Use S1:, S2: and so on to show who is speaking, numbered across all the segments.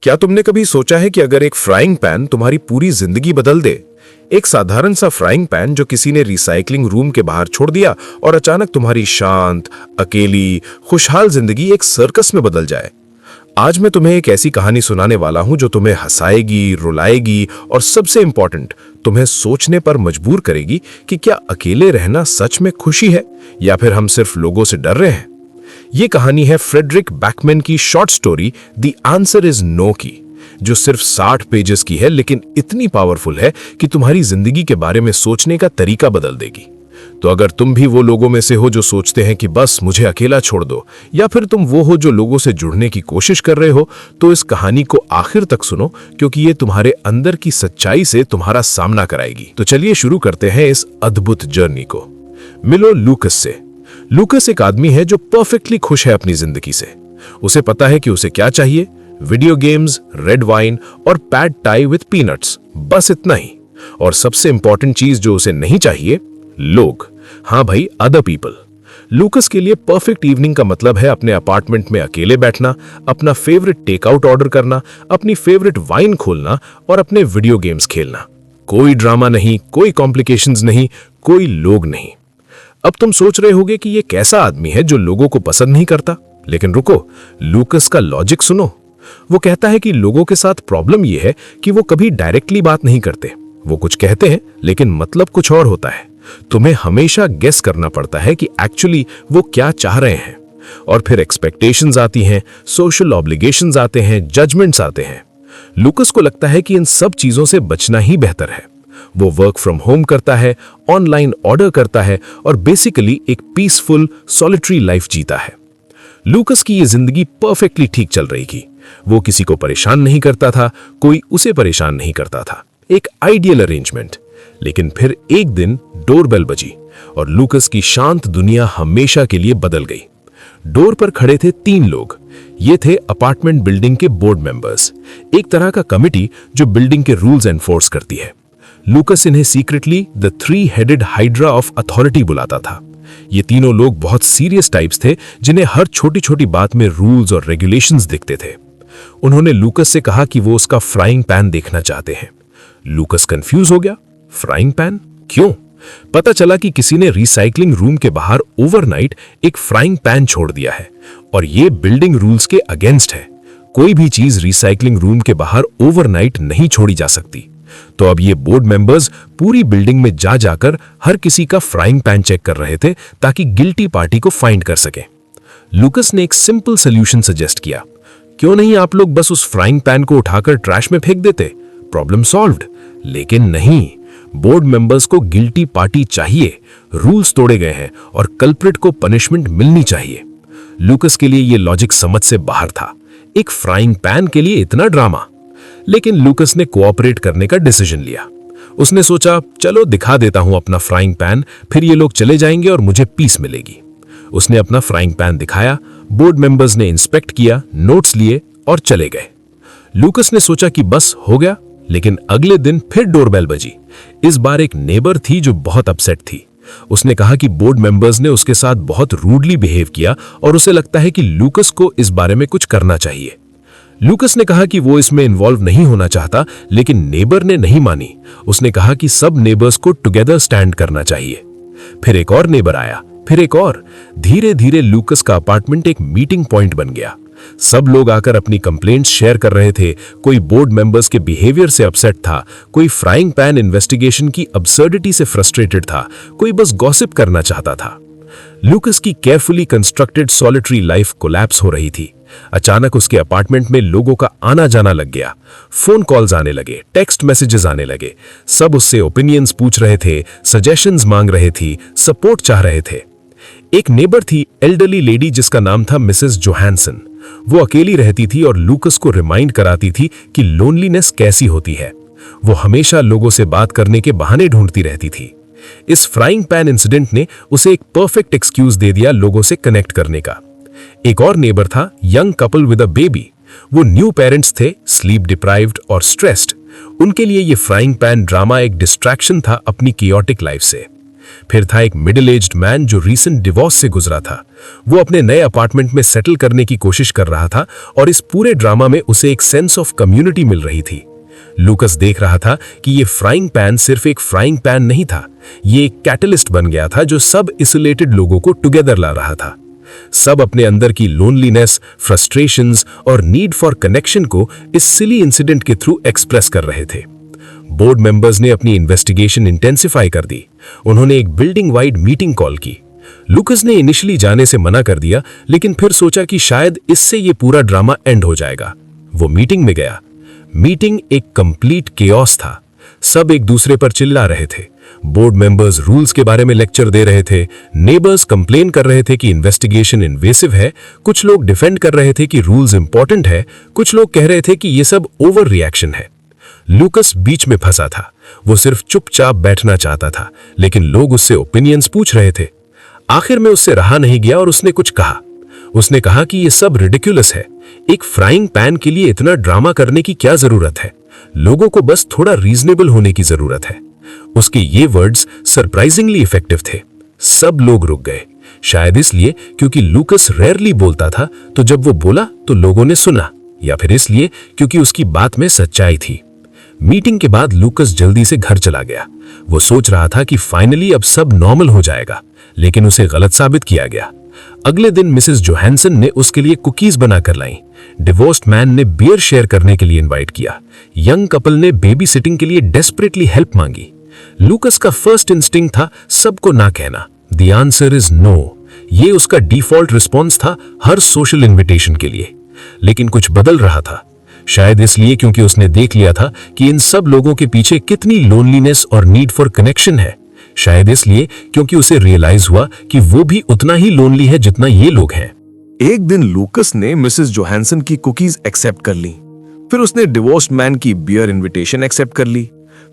S1: क्या तुमने कभी सोचा है कि अगर एक फ्राइंग पैन तुम्हारी पूरी जिंदगी बदल दे? एक साधारण सा फ्राइंग पैन जो किसी ने रिसाइकलिंग रूम के बाहर छोड़ दिया और अचानक तुम्हारी शांत, अकेली, खुशहाल जिंदगी एक सर्कस में बदल जाए। आज मैं तुम्हें एक ऐसी कहानी सुनाने वाला हूं जो तुम्हें हंसाएगी, रुलाएगी और सबसे इंपॉर्टेंट, तुम्हें सोचने पर मजबूर करेगी कि क्या अकेले रहना सच में खुशी है या फिर हम सिर्फ लोगों से डर रहे हैं। ये कहानी है फ्रेडरिक बैकमैन की short story the answer is no की, जो सिर्फ 60 पेजेस की है लेकिन इतनी पावरफुल है कि तुम्हारी जिंदगी के बारे में सोचने का तरीका बदल देगी। तो अगर तुम भी वो लोगों में से हो जो सोचते हैं कि बस मुझे अकेला छोड़ दो, या फिर तुम वो हो जो लोगों से जुड़ने की कोशिश कर रहे हो, तो इस कहानी को आखिर तक सुनो, क्योंकि ये तुम्हारे अंदर की सच्चाई से तुम्हारा सामना कराएगी। तो चलिए शुरू करते हैं इस अद्भुत जर्नी को। मिलो लूकस से। लूकस एक आदमी है जो परफेक्टली खुश है अपनी जिंदगी से। उसे पता है कि उसे क्या चाहिए, वीडियो गेम्स, रेड वाइन और पैड टाई विद पीनट्स, बस इतना ही। और सबसे इंपॉर्टेंट चीज जो उसे नहीं चाहिए, लोग। हाँ भाई, अदर पीपल। लूकस के लिए परफेक्ट इवनिंग का मतलब है अपने अपार्टमेंट में अकेले बैठना, अपना फेवरेट टेकआउट ऑर्डर करना, अपनी फेवरेट वाइन खोलना और अपने वीडियो गेम्स खेलना। कोई ड्रामा नहीं, कोई कॉम्प्लिकेशंस नहीं, कोई लोग नहीं। अब तुम सोच रहे होगे कि ये कैसा आदमी है जो लोगों को पसंद नहीं करता, लेकिन रुको, लूकस का लॉजिक सुनो। वो कहता है कि लोगों के साथ प्रॉब्लम ये है कि वो कभी डायरेक्टली बात नहीं करते। वो कुछ कहते हैं लेकिन मतलब कुछ और होता है। तुम्हें हमेशा गेस करना पड़ता है कि एक्चुअली वो क्या चाह रहे हैं। और फिर एक्सपेक्टेशंस आती हैं, सोशल ऑब्लिगेशंस आते हैं, जजमेंट्स आते हैं। लूकस को लगता है कि इन सब चीजों से बचना ही बेहतर है। वो वर्क फ्रॉम होम करता है, ऑनलाइन ऑर्डर करता है और बेसिकली एक पीसफुल, सॉलिटरी लाइफ जीता है। लूकस की ये जिंदगी परफेक्टली ठीक चल रही थी। वो किसी को परेशान नहीं करता था, कोई उसे परेशान नहीं करता था। एक आइडियल अरेंजमेंट। लेकिन फिर एक दिन डोरबेल बजी और लूकस की शांत दुनिया हमेशा के लिए बदल गई। डोर पर खड़े थे 3 लोग। ये थे अपार्टमेंट बिल्डिंग के बोर्ड मेंबर्स, एक तरह का कमिटी जो बिल्डिंग के रूल्स एनफोर्स करती है। लूकस इन्हें सीक्रेटली द 3-हेडेड हाइड्रा ऑफ अथॉरिटी बुलाता था। ये तीनों लोग बहुत सीरियस टाइप्स थे, जिन्हें हर छोटी छोटी बात में रूल्स और रेगुलेशंस दिखते थे। उन्होंने लूकस से कहा कि वो उसका फ्राइंग पैन देखना चाहते हैं। लूकस कंफ्यूज हो गया। फ्राइंग पैन क्यों? पता चला कि किसी ने रिसाइकलिंग रूम के बाहर ओवरनाइट एक फ्राइंग पैन छोड़ दिया है, और ये बिल्डिंग रूल्स के अगेंस्ट है। कोई भी चीज रिसाइकलिंग रूम के बाहर ओवरनाइट नहीं छोड़ी जा सकती। तो अब ये बोर्ड मेंबर्स पूरी बिल्डिंग में जा जाकर हर किसी का फ्राइंग पैन चेक कर रहे थे ताकि गिल्टी पार्टी को फाइंड कर सके। लूकस ने एक सिंपल सोल्यूशन सजेस्ट किया। क्यों नहीं आप लोग बस उस फ्राइंग पैन को उठाकर ट्रैश में फेंक देते? Problem solved. लेकिन नहीं, बोर्ड मेंबर्स को गिल्टी पार्टी चाहिए। रूल्स तोड़े गए हैं और कल्प्रिट को पनिशमेंट मिलनी चाहिए। लूकस के लिए यह लॉजिक समझ से बाहर था। एक फ्राइंग पैन के लिए इतना ड्रामा। लेकिन लूकस ने कोऑपरेट करने का डिसीजन लिया। उसने सोचा, चलो दिखा देता हूं अपना फ्राइंग पैन, फिर ये लोग चले जाएंगे और मुझे पीस मिलेगी। उसने अपना फ्राइंग पैन दिखाया, बोर्ड मेंबर्स ने इंस्पेक्ट किया, नोट्स लिए और चले गए। लूकस ने सोचा कि बस हो गया, लेकिन अगले दिन फिर डोरबेल बजी। इस बार एक नेबर थी जो बहुत अपसेट थी। उसने कहा कि बोर्ड मेंबर्स ने उसके साथ बहुत रूडली बिहेव किया और उसे लगता है कि लूकस को इस बारे में कुछ करना चाहिए। लूकस ने कहा कि वो इसमें इन्वॉल्व नहीं होना चाहता, लेकिन नेबर ने नहीं मानी। उसने कहा कि सब नेबर्स को टुगेदर स्टैंड करना चाहिए। फिर एक और नेबर आया, फिर एक और। धीरे धीरे लूकस का अपार्टमेंट एक मीटिंग पॉइंट बन गया। सब लोग आकर अपनी कंप्लेंट्स शेयर कर रहे थे। कोई बोर्ड मेंबर्स के बिहेवियर से अपसेट था, कोई फ्राइंग पैन इन्वेस्टिगेशन की अब्सर्डिटी से फ्रस्ट्रेटेड था, कोई बस गॉसिप करना चाहता था। लूकस की carefully constructed solitary life collapse हो रही थी। अचानक उसके अपार्टमेंट में लोगों का आना जाना लग गया। फोन कॉल्स आने लगे, टेक्स्ट मैसेजेस आने लगे। सब उससे ओपिनियंस पूछ रहे थे, सजेशंस मांग रहे थी, सपोर्ट चाह रहे थे। एक नेबर थी, एल्डरली लेडी जिसका नाम था मिसेस जोहानसन। वो अकेली रहती थी और लूकस को रिमाइंड कराती थी कि लोनलीनेस कैसी होती है। वो हमेशा लोगों से बात करने के बहाने ढूंढती रहती थी। इस फ्राइंग पैन इंसिडेंट ने उसे एक परफेक्ट एक्सक्यूज दे दिया लोगों से कनेक्ट करने का। एक और नेबर था, young couple with a baby. वो न्यू पेरेंट्स थे, स्लीप डिप्राइव्ड और स्ट्रेस्ड। उनके लिए ये फ्राइंग पैन ड्रामा एक डिस्ट्रैक्शन था अपनी कियोटिक लाइफ से।
S2: फिर था एक मिडिल एज्ड मैन जो रीसेंट डिवोर्स से गुजरा था। वो अपने नए अपार्टमेंट में सेटल करने की कोशिश कर रहा था और इस पूरे ड्रामा में उसे एक सेंस ऑफ कम्युनिटी मिल रही थी। लूकस देख रहा था कि ये फ्राइंग पैन सिर्फ एक फ्राइंग पैन नहीं था, ये एक कैटलिस्ट बन गया था जो सब आइसोलेटेड लोगों को टुगेदर ला रहा था। सब अपने अंदर की लोनलीनेस, फ्रस्ट्रेशंस और नीड फॉर कनेक्शन को इस सिली इंसिडेंट के थ्रू एक्सप्रेस कर रहे थे। बोर्ड मेंबर्स ने अपनी इन्वेस्टिगेशन इंटेंसिफाई कर दी। उन्होंने एक बिल्डिंग वाइड मीटिंग कॉल की। लूकस ने इनिशियली जाने से मना कर दिया, लेकिन फिर सोचा कि शायद इससे ये पूरा ड्रामा एंड हो जाएगा। वो मीटिंग में गया। मीटिंग एक कंप्लीट केओस था। सब एक दूसरे पर चिल्ला रहे थे। बोर्ड मेंबर्स रूल्स के बारे में लेक्चर दे रहे थे। नेबर्स कंप्लेन कर रहे थे कि इन्वेस्टिगेशन इन्वेसिव है। कुछ लोग डिफेंड कर रहे थे कि रूल्स इंपॉर्टेंट है। कुछ लोग कह रहे थे कि ये सब ओवर रिएक्शन है। लूकस बीच में फंसा था। वो सिर्फ चुपचाप बैठना चाहता था, लेकिन लोग उससे ओपिनियंस पूछ रहे थे। आखिर में उससे रहा नहीं गया और उसने कुछ कहा। उसने कहा कि ये सब रिडिकुलस है। एक फ्राइंग पैन के लिए इतना ड्रामा करने की क्या जरूरत है? लोगों को बस थोड़ा रीजनेबल होने की जरूरत है। उसके ये वर्ड्स सरप्राइजिंगली इफेक्टिव थे। सब लोग रुक गए, शायद इसलिए क्योंकि लूकस रेयरली बोलता था, तो जब वो बोला तो लोगों ने सुना, या फिर इसलिए क्योंकि उसकी बात में सच्चाई थी। मीटिंग के बाद लूकस जल्दी से घर चला गया। वो सोच रहा था कि फाइनली अब सब नॉर्मल हो जाएगा, लेकिन उसे गलत साबित किया गया। अगले दिन मिसेस जोहानसन ने उसके लिए कुकीज बनाकर लाई। डिवोर्स्ड मैन ने बियर शेयर करने के लिए इनवाइट किया। यंग कपल ने बेबी सिटिंग के लिए डेस्परेटली हेल्प मांगी। लूकस का फर्स्ट इंस्टिंक्ट था सबको ना कहना। The answer is no. ये उसका डिफॉल्ट रिस्पॉन्स था हर सोशल इनविटेशन के लिए। लेकिन कुछ बदल रहा था, शायद इसलिए क्योंकि उसने देख लिया था कि इन सब लोगों के पीछे कितनी लोनलीनेस और नीड फॉर कनेक्शन है। शायद इसलिए क्योंकि उसे रियलाइज हुआ कि वो भी उतना ही लोनली है जितना ये लोग हैं।
S1: एक दिन लूकस ने मिसेस जोहानसन की कुकीज एक्सेप्ट कर ली। फिर उसने डिवोर्स्ड मैन की बियर इनविटेशन एक्सेप्ट कर ली।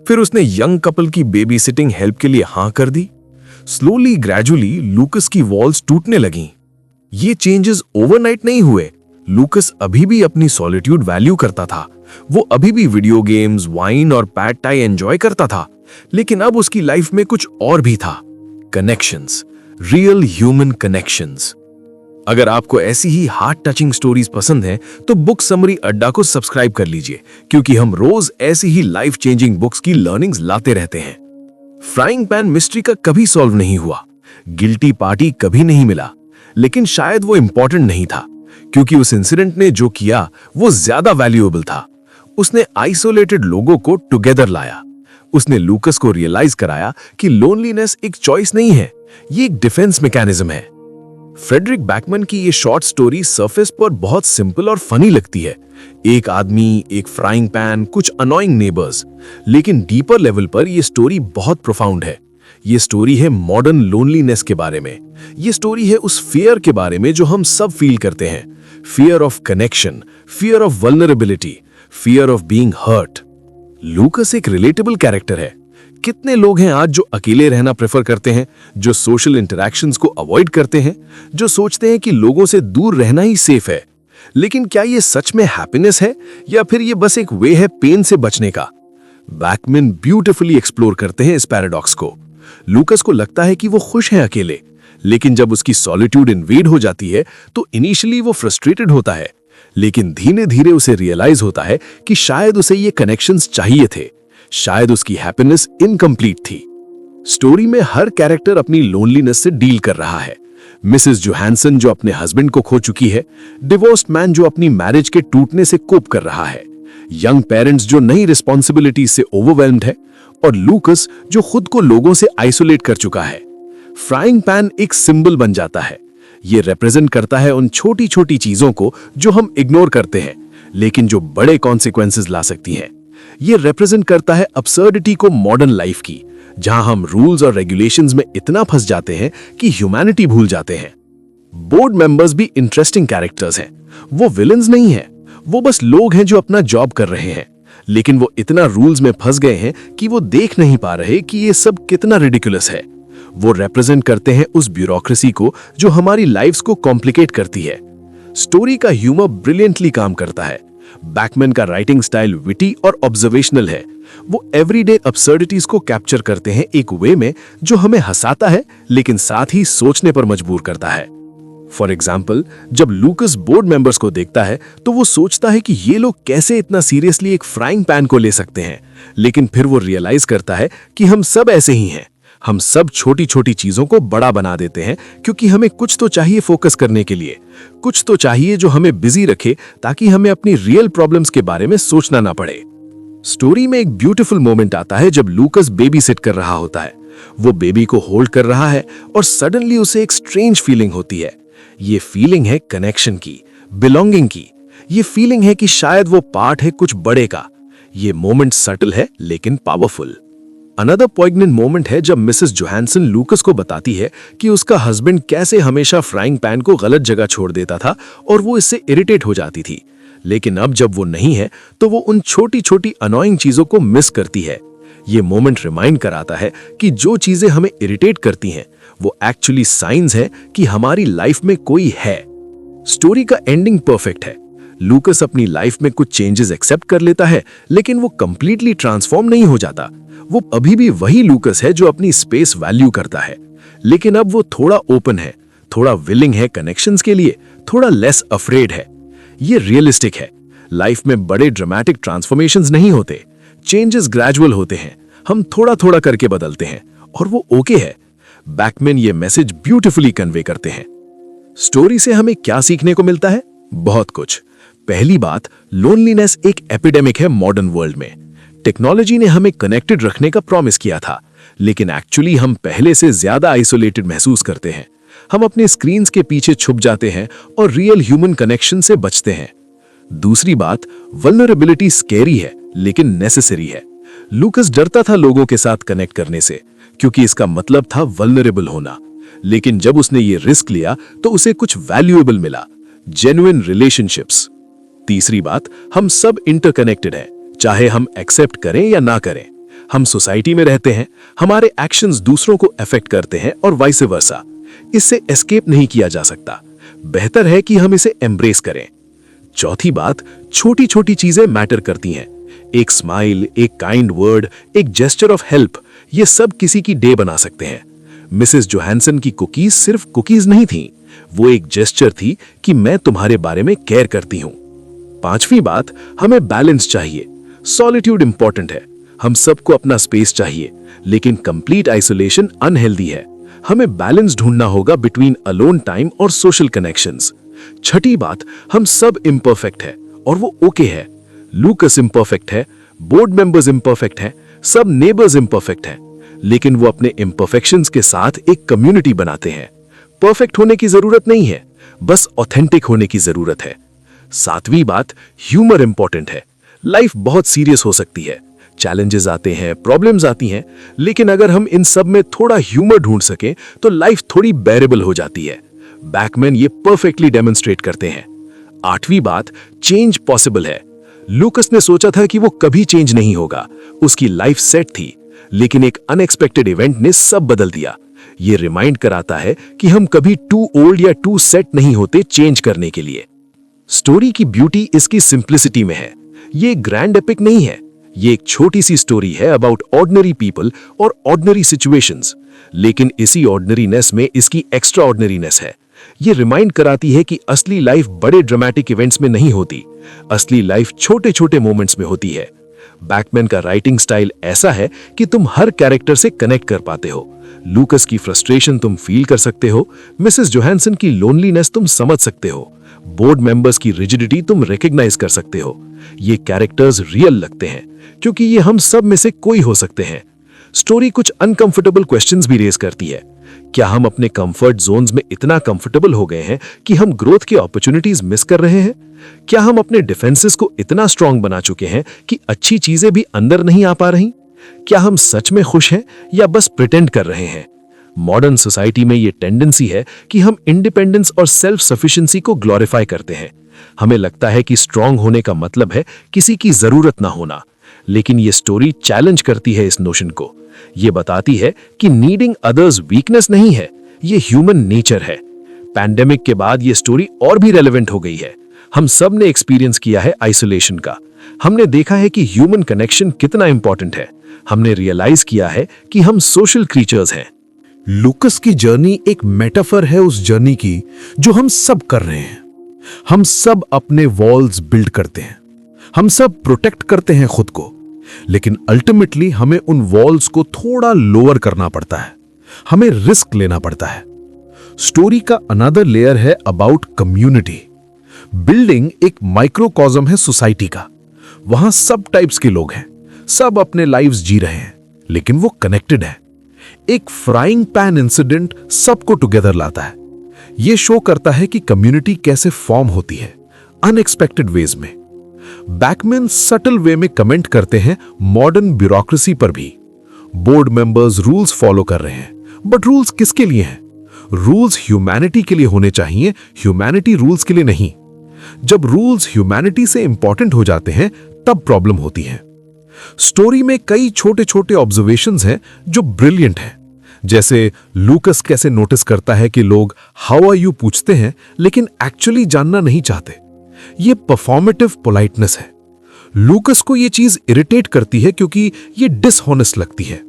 S1: फिर उसने यंग कपल की बेबी सिटिंग हेल्प के लिए हाँ कर दी। स्लोली ग्रेजुअली लूकस की वॉल्स टूटने लगीं। ये चेंजेस ओवरनाइट नहीं हुए। लूकस अभी भी अपनी सॉलिट्यूड वैल्यू करता था। वो अभी भी वीडियो गेम्स, वाइन और पैड टाई एंजॉय करता था, लेकिन अब उसकी लाइफ में कुछ और भी था। Connections, real human connections. अगर आपको ऐसी ही हार्ट टचिंग स्टोरीज पसंद हैं, तो बुक समरी अड्डा को सब्सक्राइब कर लीजिए, क्योंकि हम रोज ऐसी ही लाइफ चेंजिंग बुक्स की लर्निंग्स लाते रहते हैं। फ्राइंग पैन मिस्ट्री का कभी सॉल्व नहीं हुआ, गिल्टी पार्टी कभी नहीं मिला, लेकिन शायद वो इंपॉर्टेंट नहीं था, क्योंकि उस इंसिडेंट ने जो किया वो ज्यादा वैल्यूएबल था। उसने आइसोलेटेड लोगों को टुगेदर लाया। उसने लूकस को रियलाइज कराया कि लोनलीनेस एक चॉइस नहीं है, ये एक डिफेंस मैकेनिज्म है। फ्रेडरिक बैकमैन की ये शॉर्ट स्टोरी सरफेस पर बहुत सिंपल और फनी लगती है। एक आदमी, एक फ्राइंग पैन, कुछ अनोइंग नेबर्स, लेकिन डीपर लेवल पर यह स्टोरी बहुत प्रोफाउंड है। ये स्टोरी है मॉडर्न लोनलीनेस के बारे में। ये स्टोरी है उस फियर के बारे में जो हम सब फील करते हैं। Fear of connection, fear of vulnerability, fear of being hurt. Lucas एक रिलेटेबल कैरेक्टर है। कितने लोग हैं आज जो अकेले रहना प्रेफर करते हैं, जो सोशल इंटरैक्शंस को अवॉइड करते हैं, जो सोचते हैं कि लोगों से दूर रहना ही सेफ है। लेकिन क्या ये सच में हैप्पीनेस है, या फिर ये बस एक वे है पेन से बचने का? बैकमैन ब्यूटीफुली एक्सप्लोर करते हैं इस पैराडॉक्स को। लूकस को लगता है कि वो खुश है अकेले, लेकिन जब उसकी सॉलिट्यूड इन्वेड हो जाती है तो इनिशियली वो फ्रस्ट्रेटेड होता है, लेकिन धीरे धीरे उसे रियलाइज होता है कि शायद उसे ये कनेक्शंस चाहिए थे, शायद उसकी हैप्पीनेस इनकम्प्लीट थी। स्टोरी में हर कैरेक्टर अपनी लोनलीनेस से डील कर रहा है। मिसेस जोहानसन जो अपने हस्बैंड को खो चुकी है, डिवोर्स्ड मैन जो अपनी मैरिज के टूटने से कोप कर रहा है, यंग पेरेंट्स जो नई रिस्पॉन्सिबिलिटी से ओवरवेल्म्ड है, और लूकस जो खुद को लोगों से आइसोलेट कर चुका है। फ्राइंग पैन एक सिंबल बन जाता है। ये रिप्रेजेंट करता है उन छोटी छोटी चीजों को जो हम इग्नोर करते हैं, लेकिन जो बड़े कॉन्सिक्वेंसेस ला सकती हैं। ये रिप्रेजेंट करता है अब्सर्डिटी को मॉडर्न लाइफ की, जहां हम रूल्स और रेगुलेशंस में इतना फंस जाते हैं कि ह्यूमैनिटी भूल जाते हैं। बोर्ड मेंबर्स भी इंटरेस्टिंग कैरेक्टर्स हैं। वो विलेंस नहीं हैं, वो बस लोग हैं जो अपना जॉब कर रहे हैं, लेकिन वो इतना रूल्स में फंस गए हैं कि वो देख नहीं पा रहे कि ये सब कितना रिडिकुलस है। वो रिप्रेजेंट करते हैं उस ब्यूरोक्रेसी को जो हमारी लाइफ्स को कॉम्प्लिकेट करती है। स्टोरी का ह्यूमर ब्रिलियंटली काम करता है।
S3: बैकमैन का राइटिंग स्टाइल विटी और ऑब्जर्वेशनल है। वो एवरीडे अब्सर्डिटीज को कैप्चर करते हैं एक वे में जो हमें हंसाता है लेकिन साथ ही सोचने पर मजबूर करता है। फॉर एग्जाम्पल, जब लूकस बोर्ड मेंबर्स को देखता है तो वो सोचता है कि ये लोग कैसे इतना सीरियसली एक फ्राइंग पैन को ले सकते हैं, लेकिन फिर वो रियलाइज करता है कि हम सब ऐसे ही हैं। हम सब छोटी छोटी चीजों को बड़ा बना देते हैं क्योंकि हमें कुछ तो चाहिए फोकस करने के लिए, कुछ तो चाहिए जो हमें बिजी रखे ताकि हमें अपनी रियल प्रॉब्लम्स के बारे में सोचना ना पड़े। स्टोरी में एक ब्यूटीफुल मोमेंट आता है जब लूकस बेबी सिट कर रहा होता है। वो बेबी को होल्ड कर रहा है और सडनली उसे एक स्ट्रेंज फीलिंग होती है। ये फीलिंग है कनेक्शन की, बिलोंगिंग की। ये फीलिंग है कि शायद वो पार्ट है कुछ बड़े का। ये मोमेंट सटल है लेकिन पावरफुल। अनदर पॉइग्नेंट मोमेंट है जब मिसेस जोहानसन लूकस को बताती है कि उसका हस्बैंड कैसे हमेशा फ्राइंग पैन को गलत जगह छोड़ देता था और वो इससे इरिटेट हो जाती थी, लेकिन अब जब वो नहीं है तो वो उन छोटी छोटी अनोइंग चीजों को मिस करती है। ये मोमेंट रिमाइंड कराता है कि जो चीजें हमें इरिटेट करती हैं वो एक्चुअली साइंस है कि हमारी लाइफ में कोई है। स्टोरी का एंडिंग परफेक्ट है। लूकस अपनी लाइफ में कुछ चेंजेस एक्सेप्ट कर लेता है लेकिन वो कंप्लीटली ट्रांसफॉर्म नहीं हो जाता। वो अभी भी वही लूकस है जो अपनी स्पेस वैल्यू करता है, लेकिन अब वो थोड़ा ओपन है, थोड़ा विलिंग है कनेक्शंस के लिए, थोड़ा लेस अफ्रेड है। ये रियलिस्टिक है। लाइफ में बड़े ड्रामेटिक ट्रांसफॉर्मेशंस नहीं होते, चेंजेस ग्रेजुअल होते हैं। हम थोड़ा थोड़ा करके बदलते हैं और वो ओके है। बैकमैन ये मैसेज ब्यूटीफुली कन्वे करते हैं। स्टोरी से हमें क्या सीखने को मिलता है? बहुत कुछ। पहली बात, लोनलीनेस एक एपिडेमिक है मॉडर्न वर्ल्ड में। टेक्नोलॉजी ने हमें कनेक्टेड रखने का प्रॉमिस किया था, लेकिन एक्चुअली हम पहले से ज्यादा आइसोलेटेड महसूस करते हैं। हम अपने स्क्रीन्स के पीछे छुप जाते हैं और रियल ह्यूमन कनेक्शन से बचते हैं। दूसरी बात, वल्नरेबिलिटी स्कैरी है लेकिन नेसेसरी है। लूकस डरता था लोगों के साथ कनेक्ट करने से क्योंकि इसका मतलब था वल्नरेबल होना, लेकिन जब उसने ये रिस्क लिया तो उसे कुछ वैल्यूएबल मिला, जेन्युइन रिलेशनशिप्स। तीसरी बात, हम सब इंटरकनेक्टेड हैं, चाहे हम एक्सेप्ट करें या ना करें। हम सोसाइटी में रहते हैं, हमारे एक्शंस दूसरों को अफेक्ट करते हैं और वाइस वर्सा। इससे एस्केप नहीं किया जा सकता। बेहतर है कि हम इसे एम्ब्रेस करें। चौथी बात, छोटी छोटी चीजें मैटर करती हैं। एक स्माइल, एक काइंड वर्ड, एक जेस्चर ऑफ हेल्प, ये सब किसी की डे बना सकते हैं। मिसेस जोहानसन की कुकीज सिर्फ कुकीज नहीं थी, वो एक जेस्चर थी कि मैं तुम्हारे बारे में केयर करती हूं। पांचवी बात, हमें बैलेंस चाहिए। सॉलिट्यूड इंपॉर्टेंट है, हम सबको अपना स्पेस चाहिए, लेकिन कंप्लीट आइसोलेशन अनहेल्दी है। हमें बैलेंस ढूंढना होगा बिटवीन अलोन टाइम और सोशल कनेक्शंस। छठी बात, हम सब इम्परफेक्ट है और वो ओके है। लूकस इम्परफेक्ट है, बोर्ड मेंबर्स इम्परफेक्ट हैं, सब नेबर्स इम्परफेक्ट हैं, लेकिन वो अपने इम्परफेक्शंस के साथ एक कम्युनिटी बनाते हैं। परफेक्ट होने की जरूरत नहीं है, बस ऑथेंटिक होने की जरूरत है। सातवीं बात, ह्यूमर इंपॉर्टेंट है। लाइफ बहुत सीरियस हो सकती है, चैलेंजेस आते हैं, प्रॉब्लम्स आती हैं, लेकिन अगर हम इन सब में थोड़ा ह्यूमर ढूंढ सकें तो लाइफ थोड़ी बेरेबल हो जाती है। बैकमैन ये परफेक्टली डेमोन्स्ट्रेट करते हैं। आठवीं बात, चेंज पॉसिबल है। लूकस ने सोचा था कि वो कभी चेंज नहीं होगा, उसकी लाइफ सेट थी, लेकिन एक अनएक्सपेक्टेड इवेंट ने सब बदल दिया। ये रिमाइंड कराता है कि हम कभी टू ओल्ड या टू सेट नहीं होते चेंज करने के लिए। स्टोरी की ब्यूटी इसकी सिंप्लिसिटी में है। ये ग्रैंड एपिक नहीं है, ये एक छोटी सी स्टोरी है अबाउट ऑर्डिनरी पीपल और ऑर्डिनरी सिचुएशंस, लेकिन इसी ऑर्डिनरीनेस में इसकी एक्स्ट्रा ऑर्डिनरीनेस है। ये रिमाइंड कराती है कि असली लाइफ बड़े ड्रामेटिक इवेंट्स में नहीं होती, असली लाइफ छोटे छोटे मोमेंट्स में होती है। बैकमैन का राइटिंग स्टाइल ऐसा है कि तुम हर कैरेक्टर से कनेक्ट कर पाते हो। लूकस की फ्रस्ट्रेशन तुम फील कर सकते हो, मिसेस जोहानसन की लोनलीनेस तुम समझ सकते हो, बोर्ड मेंबर्स की रिजिडिटी तुम रिकॉग्नाइज कर सकते हो। ये कैरेक्टर्स रियल लगते हैं क्योंकि ये हम सब में से कोई हो सकते हैं। स्टोरी कुछ अनकंफर्टेबल क्वेश्चंस भी रेज करती है। क्या हम अपने कंफर्ट जोन्स में इतना कंफर्टेबल हो गए हैं कि हम ग्रोथ की अपॉर्चुनिटीज मिस कर रहे हैं? क्या हम अपने डिफेंसेस को इतना स्ट्रांग बना चुके हैं कि अच्छी चीजें भी अंदर नहीं आ पा रही? क्या हम सच में खुश हैं या बस प्रिटेंड कर रहे हैं? मॉडर्न सोसाइटी में ये टेंडेंसी है कि हम इंडिपेंडेंस और सेल्फ सफिशिएंसी को ग्लोरीफाई करते हैं। हमें लगता है कि स्ट्रांग होने का मतलब है किसी की जरूरत ना होना, लेकिन ये स्टोरी चैलेंज करती है इस नोशन को। ये बताती है कि नीडिंग अदर्स वीकनेस नहीं है, ये ह्यूमन नेचर है। पैंडेमिक के बाद ये स्टोरी और भी रेलेवेंट हो गई है। हम सब ने एक्सपीरियंस किया है आइसोलेशन का। हमने देखा है कि ह्यूमन कनेक्शन कितना इंपॉर्टेंट है। हमने रियलाइज किया है कि हम सोशल क्रीचर्स हैं।
S4: लूकस की जर्नी एक मेटाफर है उस जर्नी की जो हम सब कर रहे हैं। हम सब अपने वॉल्स बिल्ड करते हैं, हम सब प्रोटेक्ट करते हैं खुद को, लेकिन अल्टीमेटली हमें उन वॉल्स को थोड़ा लोअर करना पड़ता है, हमें रिस्क लेना पड़ता है। स्टोरी का अनदर लेयर है अबाउट कम्युनिटी। बिल्डिंग एक माइक्रोकॉज्म है सोसाइटी का। वहां सब टाइप्स के लोग हैं, सब अपने लाइव्स जी रहे हैं, लेकिन वो कनेक्टेड है। एक फ्राइंग पैन इंसिडेंट सबको टुगेदर लाता है। यह शो करता है कि कम्युनिटी कैसे फॉर्म होती है, अनएक्सपेक्टेड वेज में। बैकमैन सटल वे में कमेंट करते हैं मॉडर्न ब्यूरोक्रेसी पर भी। बोर्ड मेंबर्स रूल्स फॉलो कर रहे हैं, बट रूल्स किसके लिए हैं? रूल्स ह्यूमैनिटी के लिए होने चाहिए, ह्यूमैनिटी रूल्स के लिए नहीं। जब रूल्स ह्यूमैनिटी से इंपॉर्टेंट हो जाते हैं तब प्रॉब्लम होती है। स्टोरी में कई छोटे छोटे ऑब्जर्वेशंस हैं जो ब्रिलियंट हैं। जैसे लूकस कैसे नोटिस करता है कि लोग हाउ आर यू पूछते हैं लेकिन एक्चुअली जानना नहीं चाहते। यह परफॉर्मेटिव पोलाइटनेस है। लूकस को यह चीज इरिटेट करती है क्योंकि यह डिसऑनेस्ट लगती है,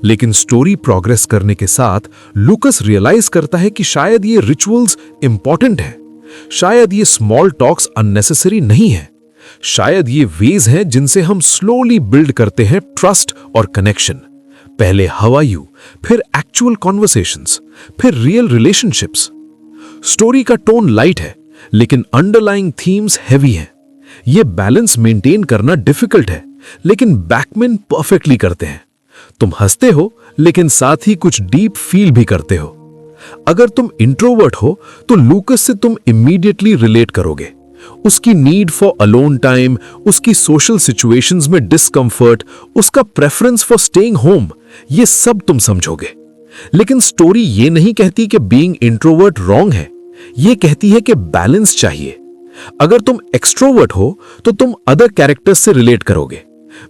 S4: लेकिन स्टोरी प्रोग्रेस करने के साथ लूकस रियलाइज करता है कि शायद ये रिचुअल्स इंपॉर्टेंट है, शायद ये स्मॉल टॉक्स अननेसेसरी नहीं है, शायद ये वेज हैं जिनसे हम स्लोली बिल्ड करते हैं ट्रस्ट और कनेक्शन। पहले हाउ आर यू, फिर एक्चुअल कॉन्वर्सेशंस, फिर रियल रिलेशनशिप्स। स्टोरी का टोन लाइट है लेकिन अंडरलाइंग थीम्स हैवी हैं। यह बैलेंस मेंटेन करना डिफिकल्ट है, लेकिन बैकमैन परफेक्टली करते हैं। तुम हंसते हो लेकिन साथ ही कुछ डीप फील भी करते हो। अगर तुम इंट्रोवर्ट हो तो लूकस से तुम इमीडिएटली रिलेट करोगे। उसकी नीड फॉर अलोन टाइम, उसकी सोशल सिचुएशंस में डिस्कंफर्ट, उसका प्रेफरेंस फॉर स्टेइंग होम, ये सब तुम समझोगे। लेकिन स्टोरी ये नहीं कहती कि बीइंग इंट्रोवर्ट रॉन्ग है, ये कहती है कि बैलेंस चाहिए। अगर तुम एक्सट्रोवर्ट हो तो तुम अदर कैरेक्टर्स से रिलेट करोगे।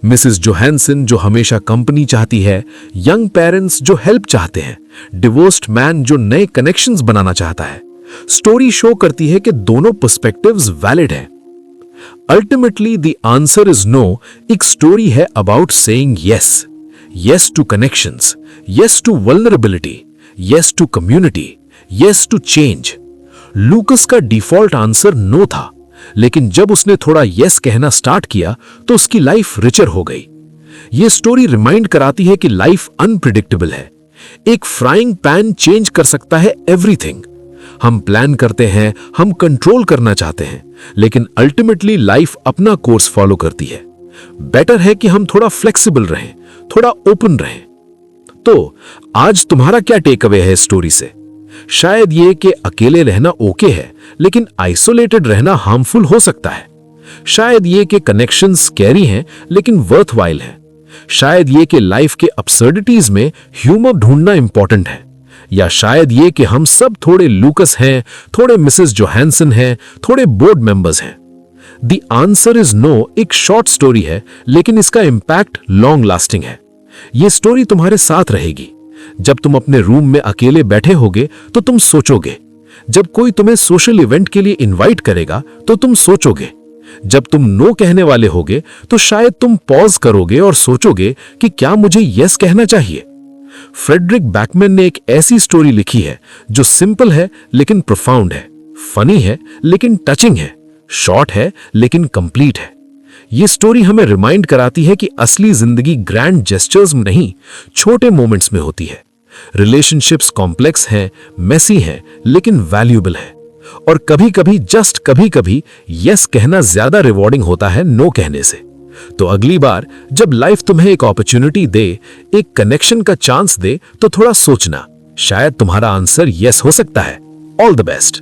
S4: मिसेस जोहानसन जो हमेशा कंपनी चाहती है, यंग पेरेंट्स जो हेल्प चाहते हैं, डिवोर्स्ड मैन जो नए कनेक्शंस बनाना चाहता है। स्टोरी शो करती है कि दोनों पर्सपेक्टिव्स वैलिड हैं। Ultimately the answer is no एक स्टोरी है about saying yes, yes to connections, yes to vulnerability, yes to community, yes to change. Lucas का डिफॉल्ट आंसर नो था, लेकिन जब उसने थोड़ा यस कहना स्टार्ट किया तो उसकी लाइफ रिचर हो गई। यह स्टोरी रिमाइंड कराती है कि लाइफ अनप्रिडिक्टेबल है। एक फ्राइंग पैन चेंज कर सकता है एवरीथिंग। हम प्लान करते हैं, हम कंट्रोल करना चाहते हैं, लेकिन अल्टीमेटली लाइफ अपना कोर्स फॉलो करती है। बेटर है कि हम थोड़ा फ्लेक्सिबल रहें, थोड़ा ओपन रहें। तो आज तुम्हारा क्या टेक अवे है स्टोरी से? शायद ये कि अकेले रहना ओके है, लेकिन आइसोलेटेड रहना हार्मफुल हो सकता है। शायद ये कि कनेक्शन स्कैरी हैं लेकिन वर्थवाइल है। शायद ये कि लाइफ के अब्सर्डिटीज में ह्यूमर ढूंढना इंपॉर्टेंट है। या शायद ये कि हम सब थोड़े लूकस हैं, थोड़े मिसेस जोहानसन हैं, थोड़े बोर्ड मेंबर्स हैं। द आंसर इज नो एक शॉर्ट स्टोरी है, लेकिन इसका इंपैक्ट लॉन्ग लास्टिंग है। यह स्टोरी तुम्हारे साथ रहेगी। जब तुम अपने रूम में अकेले बैठे होगे तो तुम सोचोगे। जब कोई तुम्हें सोशल इवेंट के लिए इनवाइट करेगा तो तुम सोचोगे। जब तुम नो कहने वाले होगे तो शायद तुम पॉज करोगे और सोचोगे कि क्या मुझे यस कहना चाहिए। फ्रेडरिक बैकमैन ने एक ऐसी स्टोरी लिखी है जो सिंपल है लेकिन प्रोफाउंड है, फनी है लेकिन टचिंग है, शॉर्ट है लेकिन कंप्लीट है। ये स्टोरी हमें रिमाइंड कराती है कि असली जिंदगी ग्रैंड जेस्चर्स में नहीं, छोटे मोमेंट्स में होती है। रिलेशनशिप्स कॉम्प्लेक्स हैं, मेसी हैं, लेकिन वैल्यूएबल है। और कभी कभी जस्ट कभी कभी यस कहना ज्यादा रिवॉर्डिंग होता है नो कहने से। तो अगली बार जब लाइफ तुम्हें एक अपॉर्चुनिटी दे, एक कनेक्शन का चांस दे, तो थोड़ा सोचना, शायद तुम्हारा आंसर यस हो सकता है। All the best.